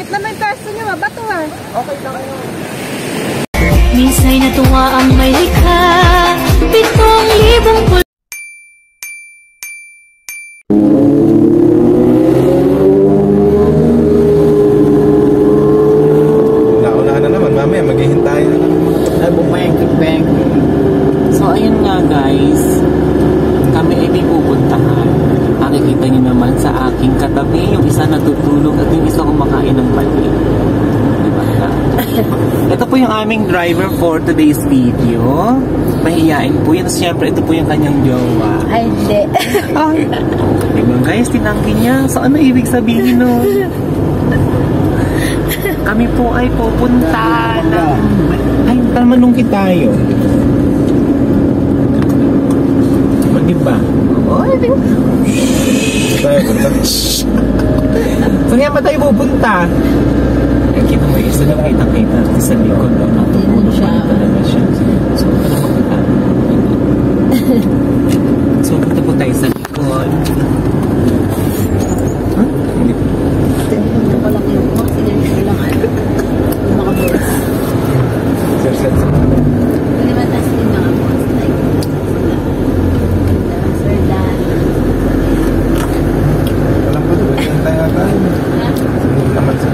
Kahit na may person nyo, mabatuhan. Okay lang yun. Minsa'y natuwa ang may likha, 7,000 Naunahan na naman, mamaya maghihintay na naman. Ay, bumeng. So, ayun nga guys, kami ay may pupuntahan. Nakikita niyo naman sa aking katabi, yung isa natutulog at yung isa kumakain ng mali. Diba na? Ito po yung aming driver for today's video. Mahihain po yan. Siyempre, ito po yung kanyang jowa. Ay, hindi. Diba guys, tinanggi niya. So, ano ibig sabihin nun? Kami po ay pupunta na... Ay, tamanungkit tayo. Diba? Oo, I think... Tayo punta. Saan nga ba tayo pupunta? Kita mo yung isa na kita sa likod. Natutulog pa na talaga siya. So, ano magpunta? So, punta po tayo sa likod. Huh? Hindi po. Ito ko lang yung mga sinirito lang yung mga boss. Sir, sa Hindi matas din mga boss. Like, Sir Dan. walang pa doon. Hintay na tayo. Hindi naman sa...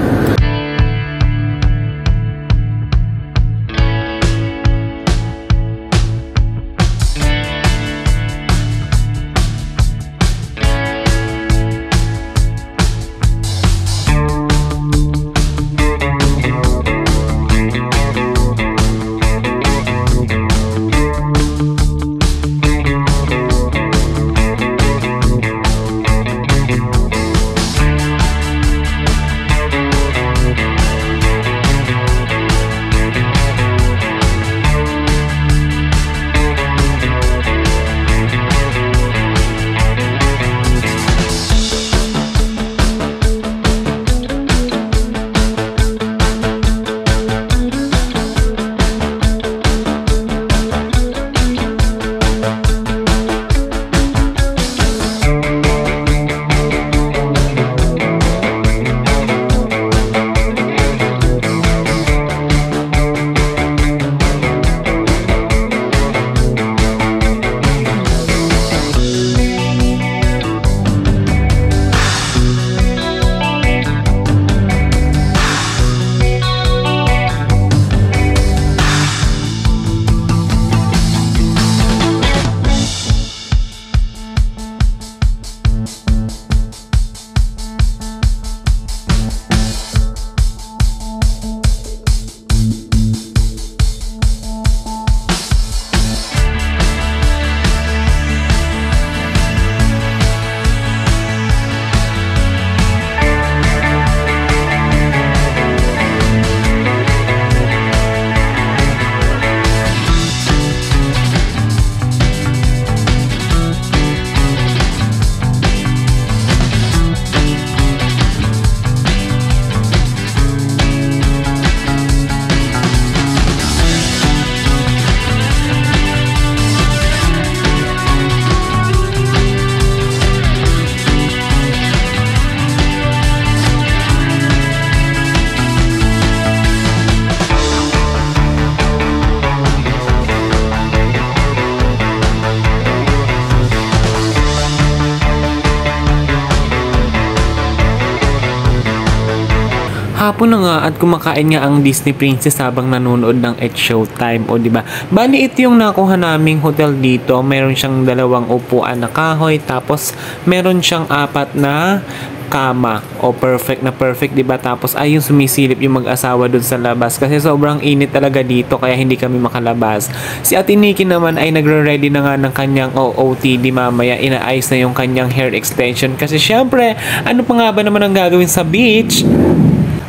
Hapon na nga at kumakain nga ang Disney Princess habang nanonood ng It's Showtime, o diba? Bali, ito yung nakuha naming hotel dito. Meron siyang 2 upuan na kahoy, tapos meron siyang 4 na kama, o perfect na perfect, diba? Tapos ayun, sumisilip yung mag-asawa dun sa labas kasi sobrang init talaga dito kaya hindi kami makalabas. Si Ate Nikki naman ay nagre-ready na nga ng kanyang OOTD mamaya. Inaayos na yung kanyang hair extension kasi syempre, ano pa nga ba naman ang gagawin sa beach?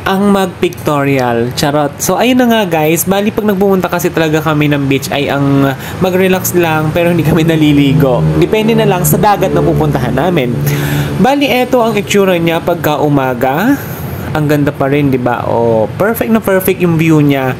Ang mag-pictorial. Charot. So, ayun na nga guys. Bali, pag nagpumunta kasi talaga kami ng beach ay ang mag-relax lang pero hindi kami naliligo. Depende na lang sa dagat na pupuntahan namin. Bali, eto ang itsura niya pagka umaga. Ang ganda pa rin, di ba? Oh, perfect na perfect yung view niya.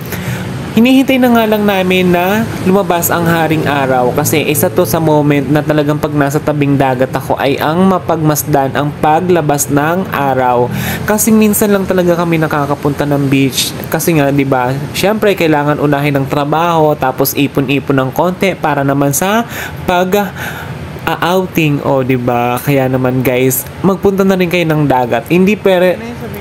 hinihintay na nga lang namin na lumabas ang haring araw kasi isa to sa moment na talagang pag nasa tabing dagat ako ay ang mapagmasdan ang paglabas ng araw. Kasi minsan lang talaga kami nakakapunta ng beach kasi nga 'di ba? Syempre kailangan unahin ng trabaho tapos ipon-ipon ng konti para naman sa outing, 'di ba? Kaya naman guys, magpunta na rin kayo ng dagat.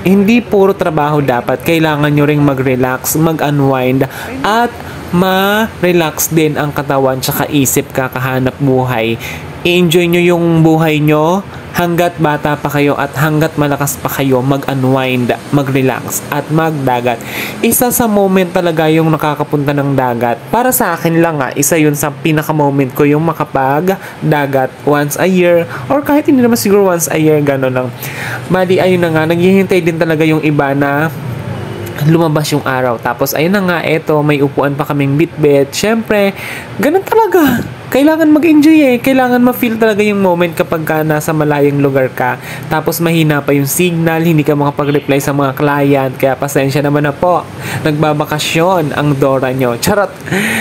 Hindi puro trabaho dapat. Kailangan nyo ring mag-relax, mag-unwind, at ma-relax din ang katawan tsaka isip kakahanap buhay. I-enjoy nyo yung buhay nyo hanggat bata pa kayo at hanggat malakas pa kayo mag-unwind, mag-relax, at magdagat. Isa sa moment talaga yung nakakapunta ng dagat. Para sa akin lang isa yun sa pinaka-moment ko yung makapag-dagat once a year or kahit hindi naman siguro once a year, gano'n lang. Bali, ayun na nga, naghihintay din talaga yung iba na lumabas yung araw. Tapos, ayun na nga, eto, may upuan pa kaming bitbit. Syempre, ganun talaga. Kailangan mag-enjoy Kailangan ma-feel talaga yung moment kapag ka nasa malayong lugar ka. Tapos mahina pa yung signal, hindi ka makapag-reply sa mga client. Kaya pasensya naman na po. Nagbabakasyon ang Dora nyo. Charot!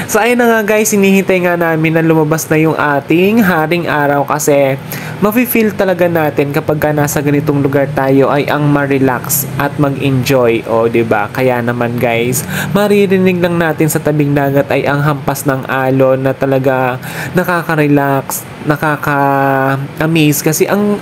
So ayun na nga guys, hinihintay nga namin na lumabas na yung ating haring araw kasi mafe-feel talaga natin kapag ka nasa ganitong lugar tayo ay ang ma-relax at mag-enjoy. O, diba? Kaya naman guys, maririnig lang natin sa tabing dagat ay ang hampas ng alon na talaga nakaka-relax, nakaka-amaze kasi ang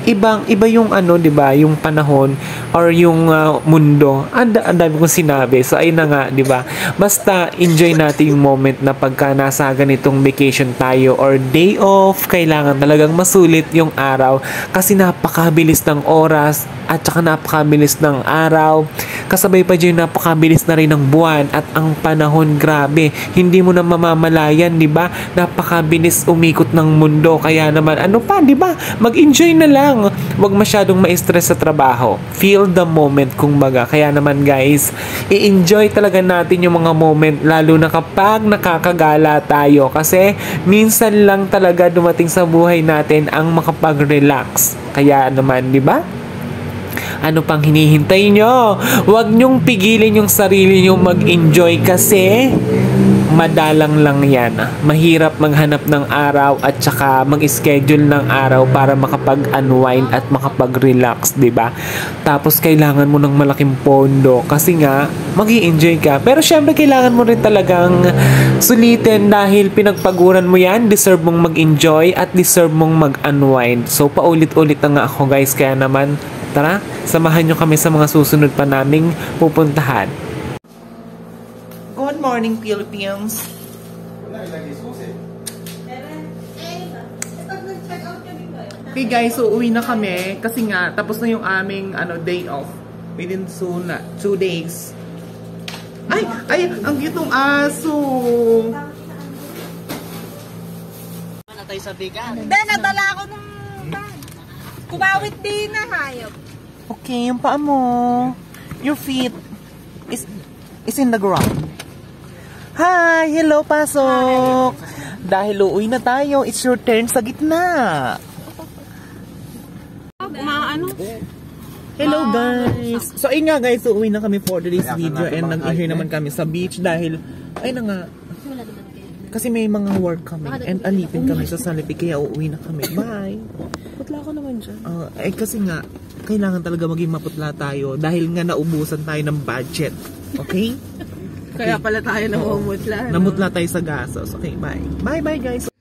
iba yung 'di ba, yung panahon or yung mundo. Ang dami kong sinabi. So ayun na nga, 'di ba? Basta enjoy natin yung moment na pagka nasa ganitong vacation tayo or day off, kailangan talagang masulit yung araw kasi napakabilis ng oras at saka napakabilis ng araw. Kasabay pa dyan, napakabilis na rin ng buwan at ang panahon, grabe. Hindi mo na mamamalayan, 'di ba? Napakabilis umikot ng mundo. Kaya naman, di ba? Mag-enjoy na lang. Huwag masyadong ma-stress sa trabaho. Feel the moment, kumbaga. Kaya naman, guys, i-enjoy talaga natin yung mga moment, lalo na kapag nakakagala tayo. Kasi, minsan lang talaga dumating sa buhay natin ang makapag-relax. Kaya naman, di ba? Ano pang hinihintay nyo? Huwag nyong pigilin yung sarili nyo mag-enjoy kasi madalang lang yan. Mahirap maghanap ng araw at saka mag-schedule ng araw para makapag-unwind at makapag-relax, 'di ba? Tapos kailangan mo ng malaking pondo kasi nga magi-enjoy ka. Pero syempre kailangan mo rin talagang sulitin dahil pinagpaguran mo yan, deserve mong mag-enjoy at deserve mong mag-unwind. So paulit-ulit na nga ako guys, kaya naman tara, samahan nyo kami sa mga susunod pa naming pupuntahan. Good morning, Philippines! Okay guys, so uwi na kami kasi nga tapos na yung aming day off. Within soon 2 days. Ay, ang cute-ong aso! Natay sa bigan. Hindi, nadala ako ng bag. Kumawit din na hayop. Okay, yung paa mo. Your feet is in the ground. Hi! Hello, pasok! Dahil uuwi na tayo, it's your turn sa gitna. Hello guys! So ayun nga guys, uuwi na kami for today's video and nag-enjoy naman kami sa beach dahil, ayun na nga, kasi may mga work kami and alipin kami sa Salipi kaya uuwi na kami. Bye! Putla ko naman dyan. Kasi nga, kailangan talaga maging maputla tayo dahil nga naubusan tayo ng budget. Okay? Kaya pala tayo namumutla. Namutla tayo sa gastos. Okay, bye. Bye guys!